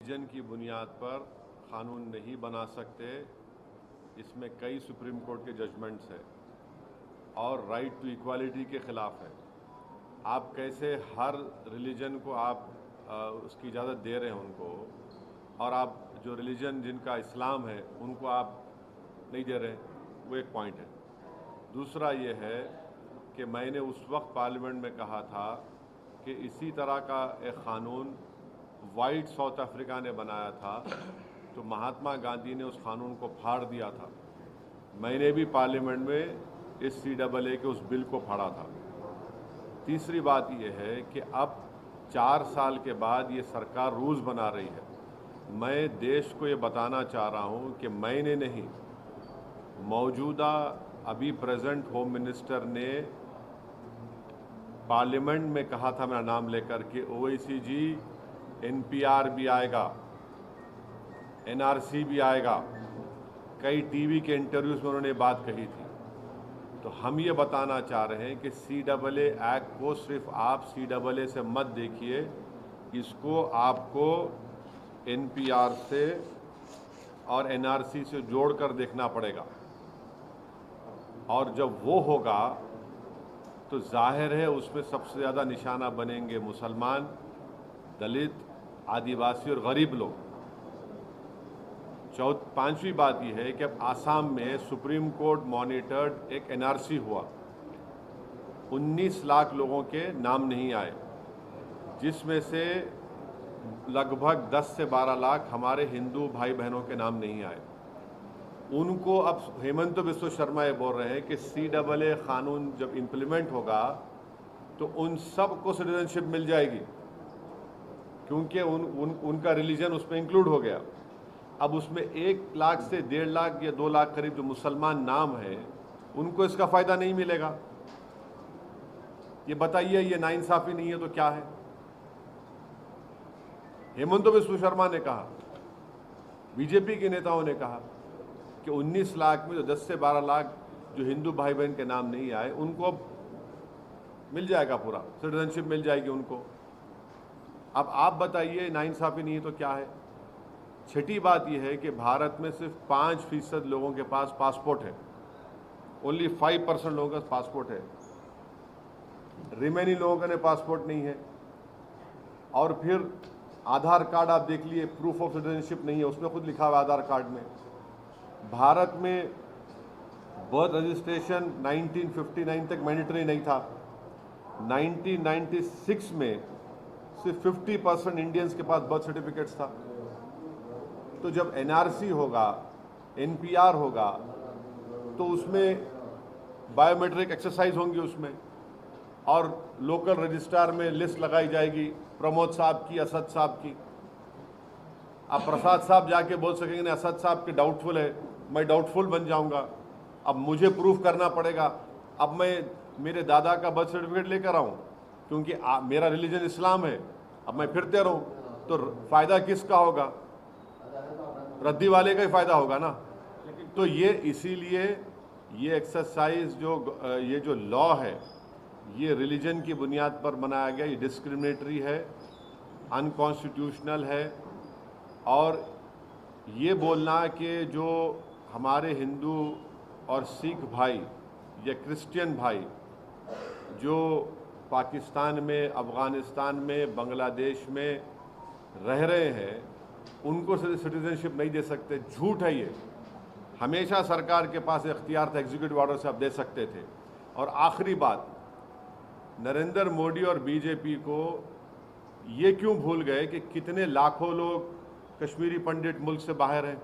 Religion की बुनियाद पर कानून नहीं बना सकते। इसमें कई सुप्रीम कोर्ट के जजमेंट्स हैं और राइट टू इक्वालिटी के ख़िलाफ़ है। आप कैसे हर रिलीजन को आप उसकी इजाज़त दे रहे हैं उनको, और आप जो रिलीजन जिनका इस्लाम है उनको आप नहीं दे रहे, वो एक पॉइंट है। दूसरा ये है कि मैंने उस वक्त पार्लियामेंट में कहा था कि इसी तरह का एक क़ानून वाइट साउथ अफ्रीका ने बनाया था, तो महात्मा गांधी ने उस कानून को फाड़ दिया था। मैंने भी पार्लियामेंट में इस CAA के उस बिल को फाड़ा था। तीसरी बात यह है कि अब 4 साल के बाद ये सरकार रूल्स बना रही है। मैं देश को ये बताना चाह रहा हूँ कि मैंने नहीं, मौजूदा अभी प्रेजेंट होम मिनिस्टर ने पार्लियामेंट में कहा था, मेरा नाम लेकर के, OIC जी NPR भी आएगा, NRC भी आएगा। कई टीवी के इंटरव्यूज़ में उन्होंने बात कही थी। तो हम ये बताना चाह रहे हैं कि CAA एक्ट को सिर्फ आप CAA से मत देखिए, इसको आपको NPR से और NRC से जोड़कर देखना पड़ेगा। और जब वो होगा तो जाहिर है उसमें सबसे ज़्यादा निशाना बनेंगे मुसलमान, दलित, आदिवासी और गरीब लोग। पांचवी बात यह है कि अब आसाम में सुप्रीम कोर्ट मॉनिटर्ड एक NRC हुआ। 19 लाख लोगों के नाम नहीं आए, जिसमें से लगभग 10 से 12 लाख हमारे हिंदू भाई बहनों के नाम नहीं आए। उनको अब हेमंत बिस्वा शर्मा ये बोल रहे हैं कि CAA कानून जब इम्प्लीमेंट होगा तो उन सब को सिटीजनशिप मिल जाएगी, क्योंकि उनका रिलीजन उसमें इंक्लूड हो गया। अब उसमें 1 लाख से 1.5 लाख या 2 लाख करीब जो मुसलमान नाम है, उनको इसका फ़ायदा नहीं मिलेगा। ये बताइए, ये नाइंसाफ़ी नहीं है तो क्या है? हेमंत बिस्वा शर्मा ने कहा, BJP के नेताओं ने कहा कि 19 लाख में जो 10 से 12 लाख जो हिंदू भाई बहन के नाम नहीं आए, उनको मिल जाएगा, पूरा सिटीजनशिप मिल जाएगी उनको। अब आप बताइए, नाइंसाफ़ी नहीं है तो क्या है? छठी बात यह है कि भारत में सिर्फ 5% लोगों के पास पासपोर्ट है। ओनली 5% लोगों का पासपोर्ट है। रिमेनिंग लोगों का पासपोर्ट नहीं है। और फिर आधार कार्ड आप देख लिए, प्रूफ ऑफ सिटीजनशिप नहीं है, उसमें खुद लिखा हुआ आधार कार्ड में। भारत में बर्थ रजिस्ट्रेशन 1959 तक मैंडेटरी नहीं था। 1996 में सिर्फ 50% इंडियंस के पास बर्थ सर्टिफिकेट्स था। तो जब NRC होगा, NPR होगा, तो उसमें बायोमेट्रिक एक्सरसाइज होंगी उसमें, और लोकल रजिस्ट्रार में लिस्ट लगाई जाएगी प्रमोद साहब की, असद साहब की। अब प्रसाद साहब जाके बोल सकेंगे नहीं, असद साहब के डाउटफुल है, मैं डाउटफुल बन जाऊंगा। अब मुझे प्रूफ करना पड़ेगा। अब मैं मेरे दादा का बर्थ सर्टिफिकेट लेकर आऊँ, क्योंकि मेरा रिलीजन इस्लाम है। अब मैं फिरते रहूँ तो फ़ायदा किसका होगा? रद्दी वाले का ही फ़ायदा होगा ना। तो ये इसीलिए ये एक्सरसाइज ये जो लॉ है, ये रिलीजन की बुनियाद पर बनाया गया, ये डिस्क्रिमिनेटरी है, अनकॉन्स्टिट्यूशनल है। और ये बोलना कि जो हमारे हिंदू और सिख भाई या क्रिश्चियन भाई जो पाकिस्तान में, अफ़गानिस्तान में, बांग्लादेश में रह रहे हैं, उनको सिटीजनशिप नहीं दे सकते, झूठ है ये। हमेशा सरकार के पास इख्तियार था, एग्जीक्यूटिव ऑर्डर से आप दे सकते थे। और आखिरी बात, नरेंद्र मोदी और BJP को ये क्यों भूल गए कि कितने लाखों लोग कश्मीरी पंडित मुल्क से बाहर हैं,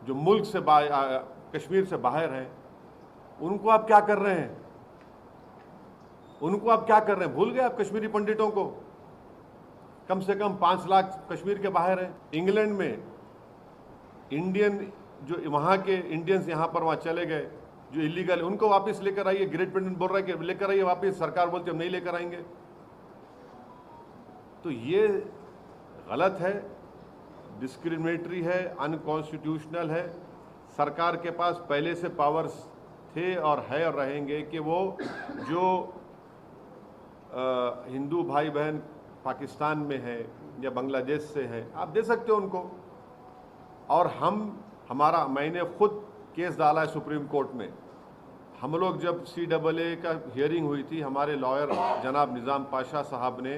जो मुल्क से कश्मीर से बाहर हैं, उनको आप क्या कर रहे हैं? उनको आप क्या कर रहे हैं? भूल गए आप कश्मीरी पंडितों को? कम से कम 5 लाख कश्मीर के बाहर हैं। इंग्लैंड में इंडियन, जो वहाँ के इंडियंस यहाँ पर वहाँ चले गए, जो इलीगल, उनको वापस लेकर आइए। ग्रेट ब्रिटेन बोल रहा है कि लेकर आइए वापस, सरकार बोलती है हम नहीं लेकर आएंगे। तो ये गलत है, डिस्क्रिमिनेटरी है, अनकॉन्स्टिट्यूशनल है। सरकार के पास पहले से पावर्स थे और है और रहेंगे कि वो जो हिंदू भाई बहन पाकिस्तान में है, या बांग्लादेश से हैं, आप दे सकते हो उनको। और मैंने खुद केस डाला है सुप्रीम कोर्ट में। हम लोग जब CAA का हियरिंग हुई थी, हमारे लॉयर जनाब निज़ाम पाशा साहब ने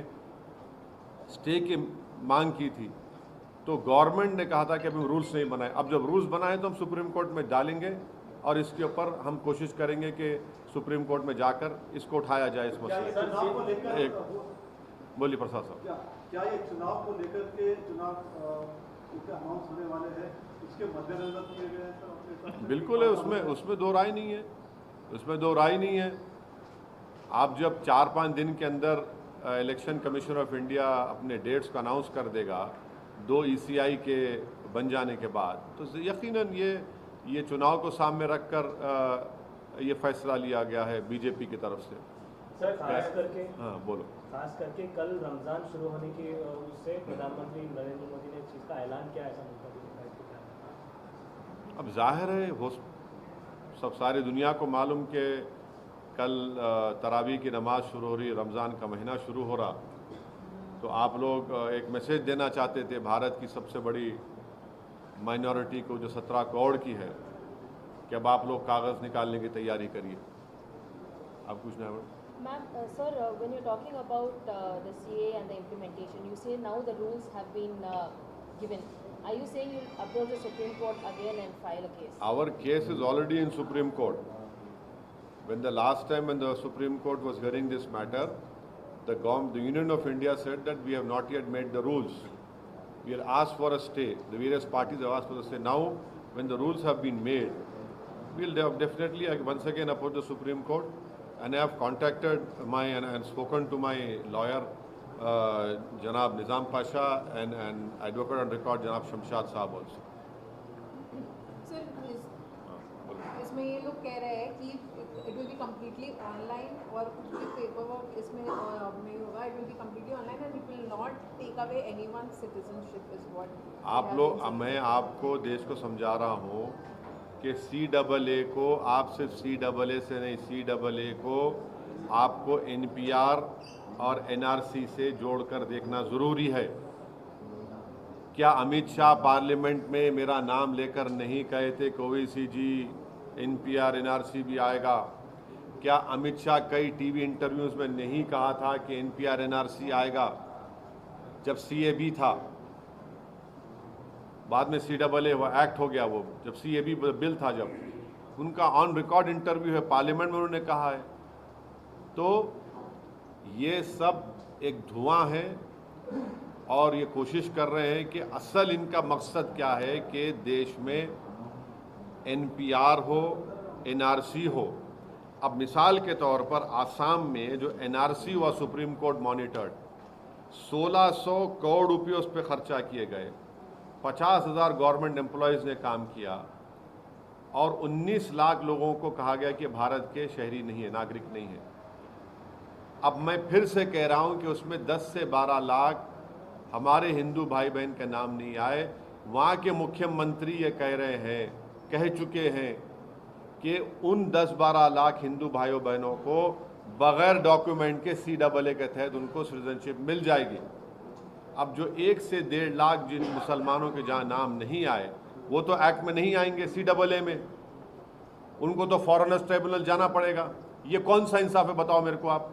स्टे की मांग की थी, तो गवर्नमेंट ने कहा था कि अभी रूल्स नहीं बनाए। अब जब रूल्स बनाए तो हम सुप्रीम कोर्ट में डालेंगे और इसके ऊपर हम कोशिश करेंगे कि सुप्रीम कोर्ट में जाकर इसको उठाया जाए इस मसले को। बोलिए प्रसाद साहब। क्या ये चुनाव को लेकर के चुनाव अनाउंस होने वाले हैं, इसके मद्देनजर किए गए हैं? बिल्कुल है, उसमें दो राय नहीं है, उसमें दो राय नहीं है। आप जब 4-5 दिन के अंदर इलेक्शन कमीशन ऑफ इंडिया अपने डेट्स को अनाउंस कर देगा 2 ECI के बन जाने के बाद, तो यकीनन ये चुनाव को सामने रखकर ये फैसला लिया गया है बीजेपी की तरफ से। सर खास करके बोलो। खास करके कल रमज़ान शुरू होने की उससे प्रधानमंत्री नरेंद्र मोदी ने इस चीज़ का ऐलान किया, ऐसा अब जाहिर है वो सब सारी दुनिया को मालूम कि कल तरावी की नमाज शुरू हो रही, रमज़ान का महीना शुरू हो रहा, तो आप लोग एक मैसेज देना चाहते थे भारत की सबसे बड़ी माइनॉरिटी को जो 17 करोड़ की है कि अब आप लोग कागज़ निकालने की तैयारी करिए। आप कुछ ना Ma'am, sir, when you're talking about the CA and the implementation, you say now the rules have been given. Are you saying you'll approach the Supreme Court again and file a case? Our case is already in Supreme Court. When the last time when the Supreme Court was hearing this matter, the Union of India said that we have not yet made the rules. We have asked for a stay. The various parties have asked for a stay. Now, when the rules have been made, we'll definitely once again approach the Supreme Court. And I have contacted and spoken to my lawyer, Janab Nizam Pasha, and advocate on record, Janab Shamshad Saab also. Sir, इसमें ये लोग कह रहे हैं कि it will be completely online और कुछ भी पेपर वर्क इसमें नहीं होगा. It will be completely online and it will not take away anyone's citizenship is what. आप लोग, मैं आपको देश को समझा रहा हूँ कि CAA को आप सिर्फ CAA से नहीं, CAA को आपको NPR और NRC से जोड़कर देखना ज़रूरी है। क्या अमित शाह पार्लियामेंट में मेरा नाम लेकर नहीं कहे थे कि ओवैसी जी NPR NRC भी आएगा? क्या अमित शाह कई टीवी इंटरव्यूज़ में नहीं कहा था कि NPR NRC आएगा? जब CAB था, बाद में CAA वो एक्ट हो गया, वो जब CAB बिल था, जब उनका ऑन रिकॉर्ड इंटरव्यू है पार्लियामेंट में, उन्होंने कहा है। तो ये सब एक धुआं है और ये कोशिश कर रहे हैं कि असल इनका मकसद क्या है कि देश में NPR हो, NRC हो। अब मिसाल के तौर पर आसाम में जो NRC हुआ सुप्रीम कोर्ट मॉनिटर्ड, 1600 करोड़ रुपये उस पर खर्चा किए गए, 50,000 गवर्नमेंट एम्प्लॉयज़ ने काम किया और 19 लाख लोगों को कहा गया कि भारत के शहरी नहीं है, नागरिक नहीं है। अब मैं फिर से कह रहा हूं कि उसमें 10 से 12 लाख हमारे हिंदू भाई बहन के नाम नहीं आए। वहाँ के मुख्यमंत्री ये कह चुके हैं कि उन 10-12 लाख हिंदू भाइयों बहनों को बगैर डॉक्यूमेंट के CAA के तहत उनको सिटीजनशिप मिल जाएगी। अब जो 1 से 1.5 लाख जिन मुसलमानों के जहाँ नाम नहीं आए, वो तो एक्ट में नहीं आएंगे, CAA में, उनको तो फॉरेनर्स ट्रिब्यूनल जाना पड़ेगा। ये कौन सा इंसाफ है, बताओ मेरे को आप।